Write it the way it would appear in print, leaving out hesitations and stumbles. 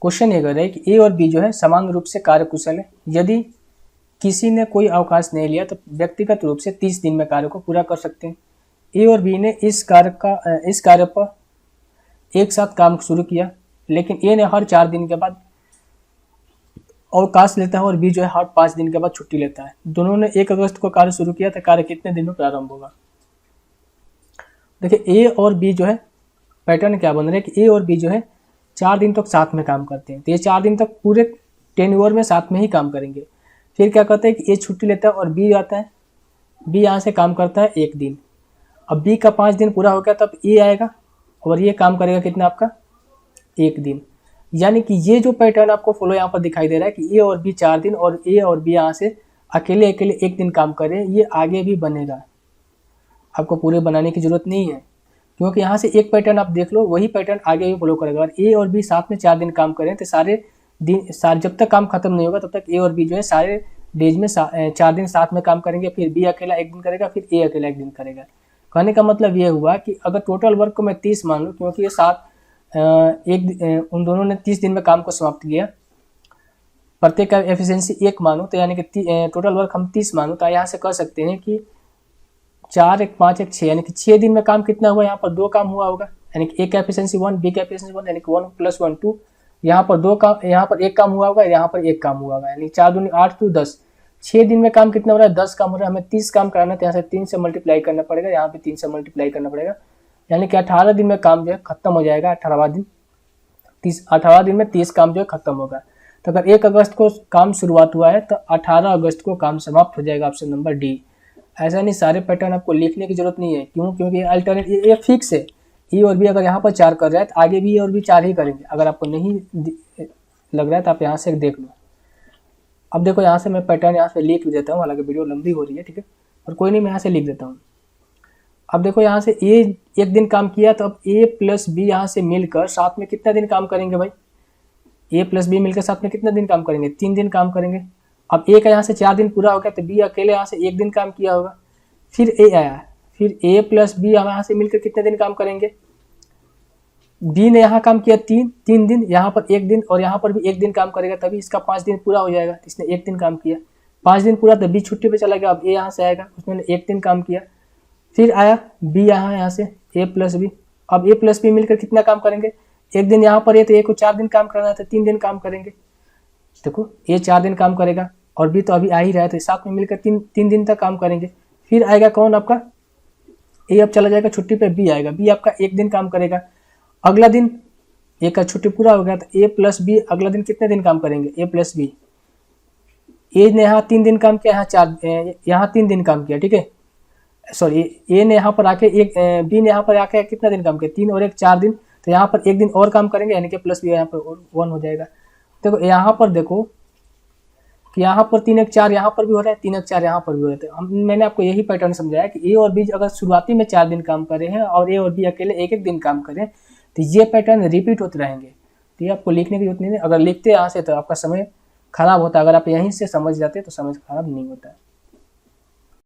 Question ये कर रहा है कि ए और बी जो है समान रूप से कार्यकुशल है। यदि किसी ने कोई अवकाश नहीं लिया तो व्यक्तिगत रूप से 30 दिन में कार्य को पूरा कर सकते हैं। ए और बी ने इस कार्य पर एक साथ काम शुरू किया, लेकिन ए ने हर 4 दिन के बाद अवकाश लेता है और बी जो है हर 5 दिन के बाद छुट्टी लेता है। दोनों ने 1 अगस्त को कार्य शुरू किया तो कार्य कितने दिन में प्रारंभ होगा? देखिए ए और बी जो है पैटर्न क्या बन रहा है कि ए और बी जो है 4 दिन तक साथ में काम करते हैं, तो ये 4 दिन तक पूरे टेन्योर में साथ में ही काम करेंगे। फिर क्या करते हैं कि ए छुट्टी लेता है और बी आता है, बी यहाँ से काम करता है 1 दिन। अब बी का 5 दिन पूरा हो गया तब ए आएगा और ये काम करेगा कितना आपका 1 दिन। यानी कि ये जो पैटर्न आपको फॉलो यहाँ पर दिखाई दे रहा है कि ए और बी 4 दिन और ए और बी यहाँ से अकेले अकेले 1 दिन काम करें, ये आगे भी बनेगा। आपको पूरे बनाने की जरूरत नहीं है, क्योंकि यहाँ से एक पैटर्न आप देख लो, वही पैटर्न आगे भी फॉलो करेगा। और ए और बी साथ में 4 दिन काम करें तो सारे दिन जब तक काम खत्म नहीं होगा तब तक ए और बी जो है सारे डेज में 4 दिन साथ में काम करेंगे। फिर बी अकेला 1 दिन करेगा, फिर ए अकेला 1 दिन करेगा। कहने का मतलब ये हुआ कि अगर टोटल वर्क को मैं 30 मान लूँ, क्योंकि ये उन दोनों ने 30 दिन में काम को समाप्त किया, प्रत्येक का एफिशिएंसी 1 मानूँ तो यानी कि टोटल वर्क हम 30 मानूँ तो यहाँ से कह सकते हैं कि 4 1 5 1 6 यानी कि 6 दिन में काम कितना हुआ? यहाँ पर 2 काम हुआ होगा, यानी कि ए का एफिशिएंसी 1, बी का एफिशिएंसी 1, यानी कि 1 + 1 2। यहाँ पर 2 काम, यहाँ पर 1 काम हुआ होगा, यहाँ पर 1 काम हुआ होगा, यानी 4 दूनी 8 2 10। 6 दिन में काम कितना हो रहा है? 10 काम हो रहा है। हमें 30 काम कराना है तो यहाँ से 3 से मल्टीप्लाई करना पड़ेगा, यहाँ पे 3 से मल्टीप्लाई करना पड़ेगा, यानी कि 18 दिन में काम जो है खत्म हो जाएगा। 18वां दिन 18 दिन में 30 काम जो है खत्म होगा। तो अगर 1 अगस्त को काम शुरुआत हुआ है तो 18 अगस्त को काम समाप्त हो जाएगा, ऑप्शन नंबर डी। ऐसा नहीं सारे पैटर्न आपको लिखने की जरूरत नहीं है, क्यों? क्योंकि अल्टरनेट ये फिक्स है। ई और बी अगर यहाँ पर 4 कर रहा है तो आगे भी और भी 4 ही करेंगे। अगर आपको नहीं लग रहा है तो आप यहाँ से देख लो। अब देखो यहाँ से मैं पैटर्न यहाँ से लिख देता हूँ, हालांकि वीडियो लंबी हो रही है, ठीक है, और कोई नहीं, मैं यहाँ से लिख देता हूँ। अब देखो यहाँ से ए 1 दिन काम किया तो अब ए प्लस बी यहाँ से मिलकर साथ में कितना दिन काम करेंगे भाई? ए प्लस बी मिलकर साथ में कितना दिन काम करेंगे? 3 दिन काम करेंगे। अब ए का यहाँ से 4 दिन पूरा हो गया तो बी अकेले यहाँ से 1 दिन काम किया होगा। फिर ए आया, फिर ए प्लस बी यहाँ से मिलकर कितने दिन काम करेंगे? बी ने यहाँ काम किया 3 दिन, यहाँ पर 1 दिन और यहाँ पर भी 1 दिन काम करेगा, तभी इसका 5 दिन पूरा हो जाएगा। इसने 1 दिन काम किया, 5 दिन पूरा तो बी छुट्टी पे चला गया। अब ए यहाँ से आएगा, उसने 1 दिन काम किया। फिर आया बी यहाँ से ए प्लस बी, अब ए प्लस बी मिलकर कितना काम करेंगे? 1 दिन यहाँ पर ए तो ए को 4 दिन काम करना है तो 3 दिन काम करेंगे। देखो ए 4 दिन काम करेगा और बी तो अभी आ ही रहा है तो साथ में मिलकर 3 दिन तक काम करेंगे। फिर आएगा कौन आपका? ए अब चला जाएगा छुट्टी पे, बी आएगा, बी आपका 1 दिन काम करेगा। अगला दिन ए का छुट्टी पूरा हो गया तो ए प्लस बी अगला दिन कितने दिन काम करेंगे? ए प्लस बी, ए ने यहाँ 3 दिन काम किया, यहाँ 3 दिन काम किया, ठीक है, सॉरी ए ने यहाँ पर आके बी ने यहाँ पर आके कितना दिन काम किया? 3 और 1 4 दिन, तो यहाँ पर 1 दिन और काम करेंगे, यानी कि प्लस बी यहाँ पर 1 हो जाएगा। देखो यहाँ पर देखो कि यहाँ पर 3 1 4 यहाँ पर भी हो रहा है, 3 1 4 यहाँ पर भी हो रहा है। मैंने आपको यही पैटर्न समझाया कि ए और बी अगर शुरुआती में 4 दिन काम करे हैं और ए और बी अकेले 1 दिन काम करें तो ये पैटर्न रिपीट होते रहेंगे। तो ये आपको लिखने की जरूरत नहीं है, अगर लिखते यहाँ से तो आपका समय खराब होता है, अगर आप यहीं से समझ जाते तो समय खराब नहीं होता है।